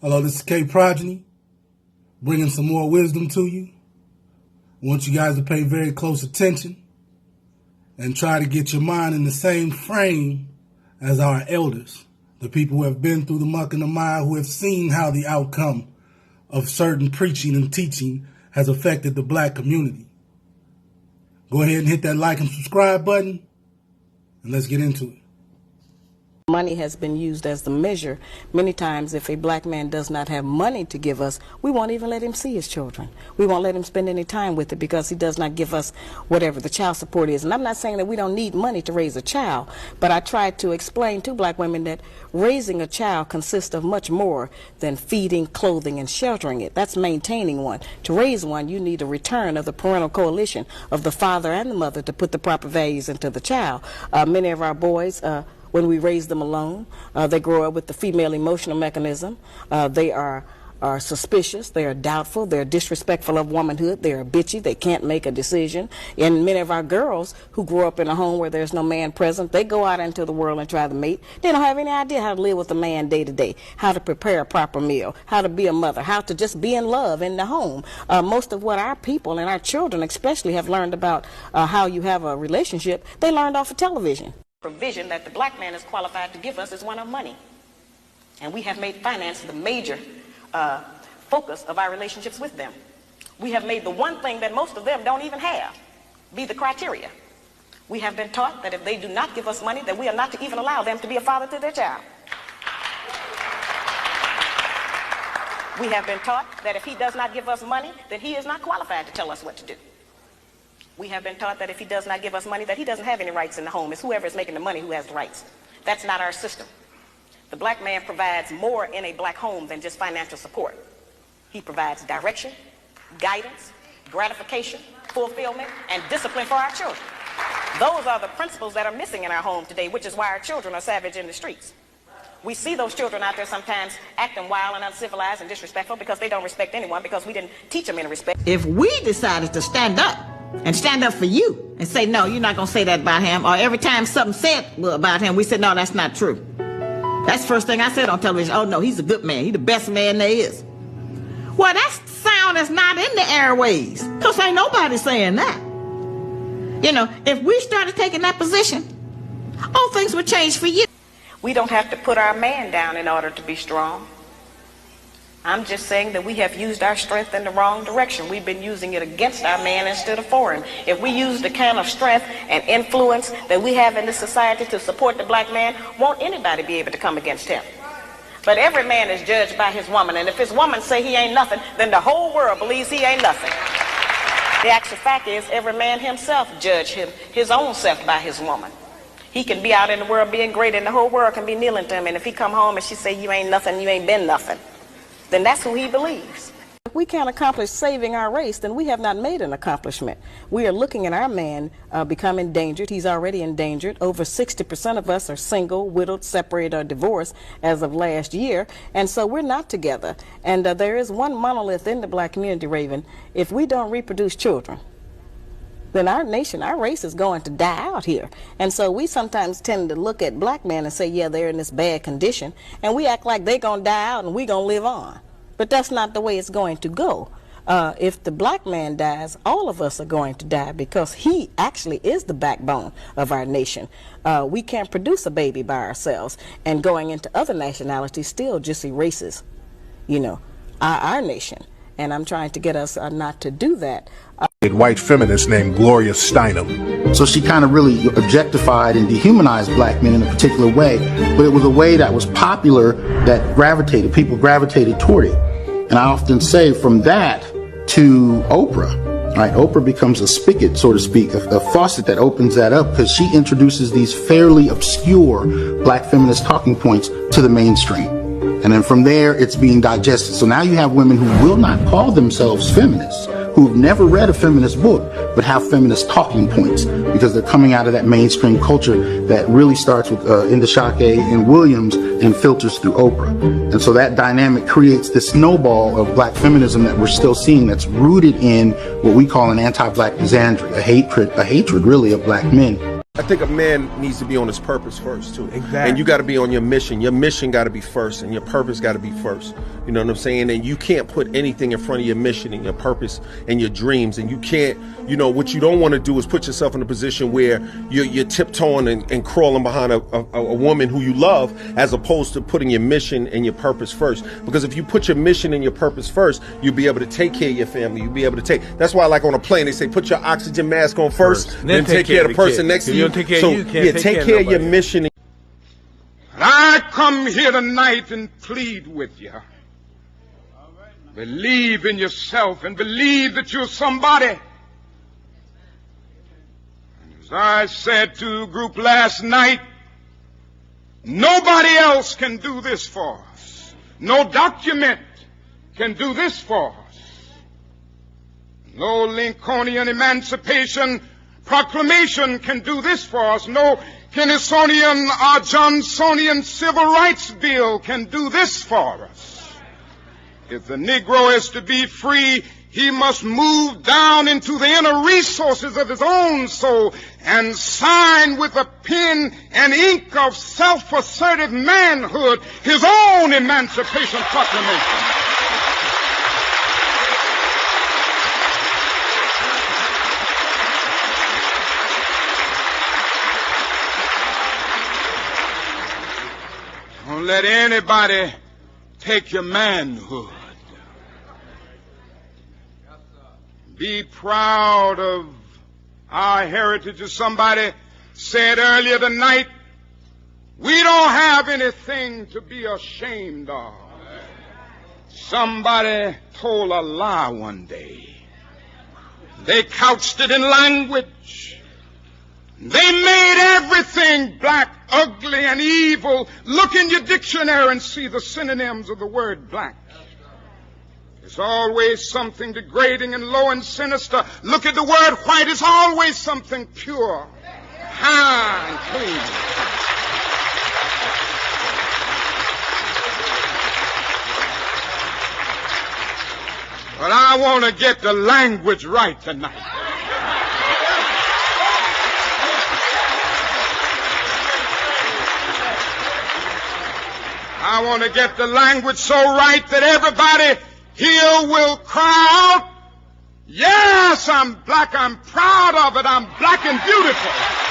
Hello, this is K Progeny, bringing some more wisdom to you. I want you guys to pay very close attention and try to get your mind in the same frame as our elders, the people who have been through the muck and the mire, who have seen how the outcome of certain preaching and teaching has affected the black community. Go ahead and hit that like and subscribe button, and let's get into it. Money has been used as the measure. Many times, if a black man does not have money to give us, we won't even let him see his children. We won't let him spend any time with it because he does not give us whatever the child support is. And I'm not saying that we don't need money to raise a child, but I try to explain to black women that raising a child consists of much more than feeding, clothing, and sheltering it. That's maintaining one. To raise one, you need a return of the parental coalition of the father and the mother to put the proper values into the child. Many of our boys, when we raise them alone, they grow up with the female emotional mechanism. They are suspicious, they are doubtful, they're disrespectful of womanhood, they are bitchy, they can't make a decision. And many of our girls who grow up in a home where there's no man present, they go out into the world and try to mate. They don't have any idea how to live with a man day to day, how to prepare a proper meal, how to be a mother, how to just be in love in the home. Most of what our people and our children especially have learned about how you have a relationship, they learned off of television. Provision that the black man is qualified to give us is one of money. And we have made finance the major focus of our relationships with them. We have made the one thing that most of them don't even have be the criteria. We have been taught that if they do not give us money, that we are not to even allow them to be a father to their child. We have been taught that if he does not give us money, then he is not qualified to tell us what to do. We have been taught that if he does not give us money, that he doesn't have any rights in the home. It's whoever is making the money who has the rights. That's not our system. The black man provides more in a black home than just financial support. He provides direction, guidance, gratification, fulfillment, and discipline for our children. Those are the principles that are missing in our home today, which is why our children are savage in the streets. We see those children out there sometimes acting wild and uncivilized and disrespectful because they don't respect anyone, because we didn't teach them any respect. If we decided to stand up and stand up for you and say, no, you're not going to say that about him, or every time something said about him, we said, no, that's not true. That's the first thing I said on television. Oh, no, he's a good man. He's the best man there is. Well, that sound is not in the airways, because ain't nobody saying that. You know, if we started taking that position, all things would change for you. We don't have to put our man down in order to be strong. I'm just saying that we have used our strength in the wrong direction. We've been using it against our man instead of for him. If we use the kind of strength and influence that we have in this society to support the black man, won't anybody be able to come against him? But every man is judged by his woman, and if his woman say he ain't nothing, then the whole world believes he ain't nothing. The actual fact is every man himself judge his own self by his woman. He can be out in the world being great, and the whole world can be kneeling to him, and if he come home and she say you ain't nothing, you ain't been nothing, then that's who he believes. If we can't accomplish saving our race, then we have not made an accomplishment. We are looking at our man become endangered. He's already endangered. Over 60% of us are single, widowed, separated, or divorced as of last year, and so we're not together. And there is one monolith in the black community, Raven. If we don't reproduce children, then our nation, our race is going to die out here. And so we sometimes tend to look at black men and say, yeah, they're in this bad condition, and we act like they're going to die out and we're going to live on. But that's not the way it's going to go. If the black man dies, all of us are going to die, because he actually is the backbone of our nation. We can't produce a baby by ourselves, and going into other nationalities still just erases, you know, our nation. And I'm trying to get us not to do that. White feminist named Gloria Steinem. So she kind of really objectified and dehumanized black men in a particular way, but it was a way that was popular, that people gravitated toward it. And I often say, from that to Oprah, right? Oprah becomes a spigot, so to speak, a faucet that opens that up, because she introduces these fairly obscure black feminist talking points to the mainstream. And then from there, it's being digested. So now you have women who will not call themselves feminists, who've never read a feminist book, but have feminist talking points, because they're coming out of that mainstream culture that really starts with Indashake and Williams and filters through Oprah. And so that dynamic creates this snowball of black feminism that we're still seeing, that's rooted in what we call an anti-black misandry, a hatred really of black men. I think a man needs to be on his purpose first, too. Exactly. And you got to be on your mission. Your mission got to be first, and your purpose got to be first. You know what I'm saying? And you can't put anything in front of your mission and your purpose and your dreams. And you can't, you know, what you don't want to do is put yourself in a position where you're tiptoeing and crawling behind a woman who you love, as opposed to putting your mission and your purpose first. Because if you put your mission and your purpose first, you'll be able to take care of your family. You'll be able to take. That's why, like on a plane, they say put your oxygen mask on first, then take care of the person next to you. Take care of you, can't take care of your mission. I come here tonight and plead with you. Believe in yourself and believe that you're somebody. And as I said to a group last night, nobody else can do this for us. No document can do this for us. No Lincolnian Emancipation Proclamation can do this for us. No Kennysonian or Johnsonian Civil Rights Bill can do this for us. If the Negro is to be free, he must move down into the inner resources of his own soul and sign with a pen and ink of self-assertive manhood his own Emancipation Proclamation. Don't let anybody take your manhood. Be proud of our heritage. As somebody said earlier tonight, we don't have anything to be ashamed of. Somebody told a lie one day. They couched it in language. They made everything black, ugly, and evil. Look in your dictionary and see the synonyms of the word black. There's always something degrading and low and sinister. Look at the word white. It's always something pure, high, and clean. But I want to get the language right tonight. I want to get the language so right that everybody here will cry out, yes, I'm black, I'm proud of it, I'm black and beautiful.